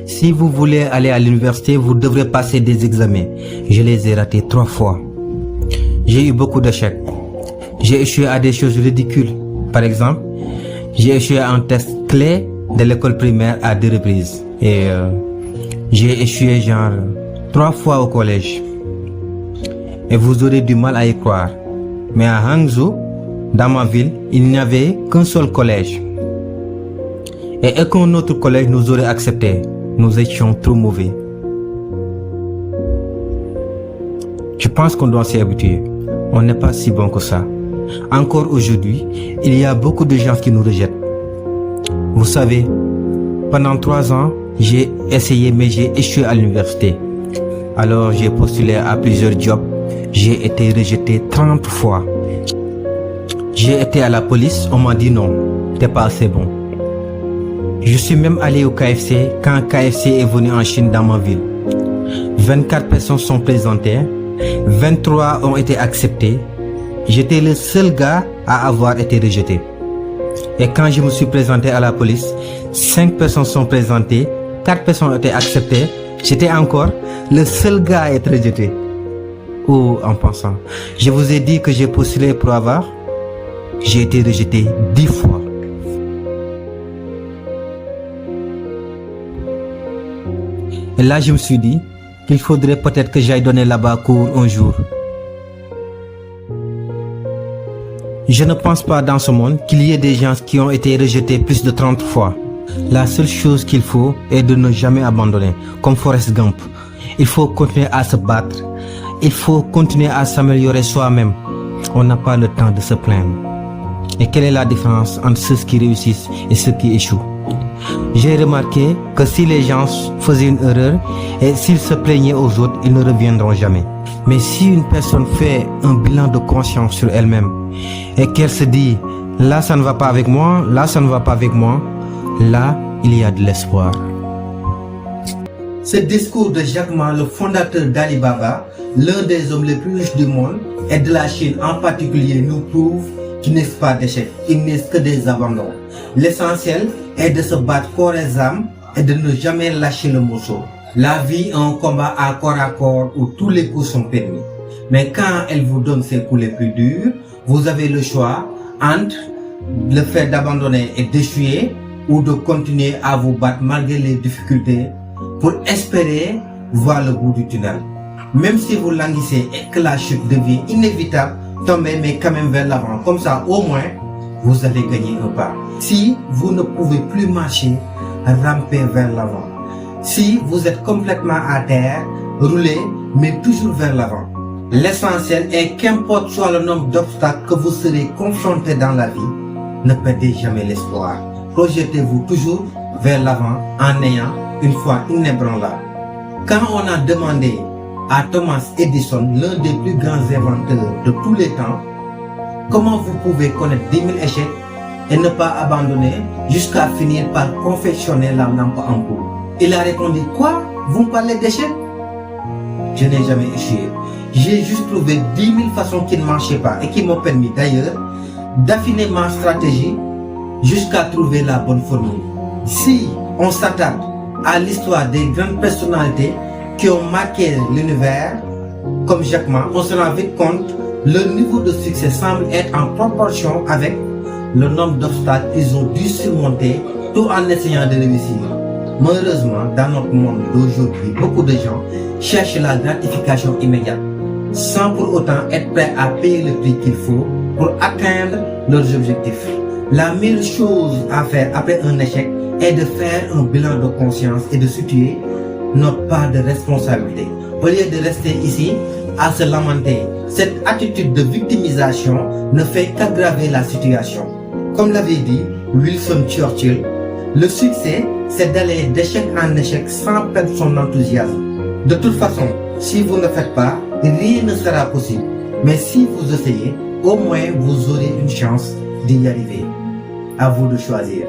Si vous voulez aller à l'université, vous devrez passer des examens. Je les ai ratés 3 fois. J'ai eu beaucoup d'échecs. J'ai échoué à des choses ridicules. Par exemple, j'ai échoué à un test clé de l'école primaire à 2 reprises. Et j'ai échoué genre 3 fois au collège. Et vous aurez du mal à y croire. Mais à Hangzhou, dans ma ville, il n'y avait qu'un seul collège. Et aucun autre collège nous aurait accepté. Nous étions trop mauvais. Je pense qu'on doit s'y habituer. On n'est pas si bon que ça. Encore aujourd'hui, il y a beaucoup de gens qui nous rejettent. Vous savez, pendant 3 ans, j'ai essayé mais j'ai échoué à l'université. Alors j'ai postulé à plusieurs jobs. J'ai été rejeté 30 fois. J'ai été à la police, on m'a dit non, t'es pas assez bon. Je suis même allé au KFC quand KFC est venu en Chine dans ma ville. 24 personnes sont présentées, 23 ont été acceptées. J'étais le seul gars à avoir été rejeté. Et quand je me suis présenté à la police, 5 personnes sont présentées, 4 personnes ont été acceptées. J'étais encore le seul gars à être rejeté. Oh, en pensant, je vous ai dit que j'ai postulé pour avoir. J'ai été rejeté 10 fois. Et là, je me suis dit qu'il faudrait peut-être que j'aille donner là-bas cours un jour. Je ne pense pas dans ce monde qu'il y ait des gens qui ont été rejetés plus de 30 fois. La seule chose qu'il faut est de ne jamais abandonner, comme Forrest Gump. Il faut continuer à se battre. Il faut continuer à s'améliorer soi-même. On n'a pas le temps de se plaindre. Et quelle est la différence entre ceux qui réussissent et ceux qui échouent? J'ai remarqué que si les gens faisaient une erreur et s'ils se plaignaient aux autres, ils ne reviendront jamais. Mais si une personne fait un bilan de conscience sur elle-même et qu'elle se dit « là ça ne va pas avec moi, là ça ne va pas avec moi », là il y a de l'espoir. Ce discours de Jack Ma, le fondateur d'Alibaba, l'un des hommes les plus riches du monde et de la Chine en particulier, nous prouve qu'il n'est pas d'échec, il n'est que des abandons. L'essentiel est de se battre corps et âme et de ne jamais lâcher le morceau. La vie est un combat à corps où tous les coups sont permis. Mais quand elle vous donne ses coups les plus durs, vous avez le choix entre le fait d'abandonner et d'échouer ou de continuer à vous battre malgré les difficultés pour espérer voir le bout du tunnel. Même si vous languissez et que la chute devient inévitable, tombez mais quand même vers l'avant. Comme ça, au moins, vous allez gagner un pas. Si vous ne pouvez plus marcher, rampez vers l'avant. Si vous êtes complètement à terre, roulez, mais toujours vers l'avant. L'essentiel est qu'importe soit le nombre d'obstacles que vous serez confrontés dans la vie, ne perdez jamais l'espoir. Projetez-vous toujours vers l'avant en ayant une foi inébranlable. Quand on a demandé à Thomas Edison, l'un des plus grands inventeurs de tous les temps, comment vous pouvez connaître 10 000 échecs et ne pas abandonner jusqu'à finir par confectionner la lampe ampoule. Il a répondu, quoi? Vous me parlez d'échecs? Je n'ai jamais échoué. J'ai juste trouvé 10 000 façons qui ne marchaient pas et qui m'ont permis d'ailleurs d'affiner ma stratégie jusqu'à trouver la bonne formule. Si on s'attaque à l'histoire des grandes personnalités qui ont marqué l'univers, comme Jack Ma, on se rend vite compte leur niveau de succès semble être en proportion avec le nombre d'obstacles qu'ils ont dû surmonter tout en essayant de réussir. Malheureusement, dans notre monde d'aujourd'hui, beaucoup de gens cherchent la gratification immédiate, sans pour autant être prêts à payer le prix qu'il faut pour atteindre leurs objectifs. La meilleure chose à faire après un échec est de faire un bilan de conscience et de situer notre part de responsabilité. Au lieu de rester ici à se lamenter, cette attitude de victimisation ne fait qu'aggraver la situation. Comme l'avait dit Winston Churchill, le succès, c'est d'aller d'échec en échec sans perdre son enthousiasme. De toute façon, si vous ne faites pas, rien ne sera possible. Mais si vous essayez, au moins vous aurez une chance d'y arriver. À vous de choisir.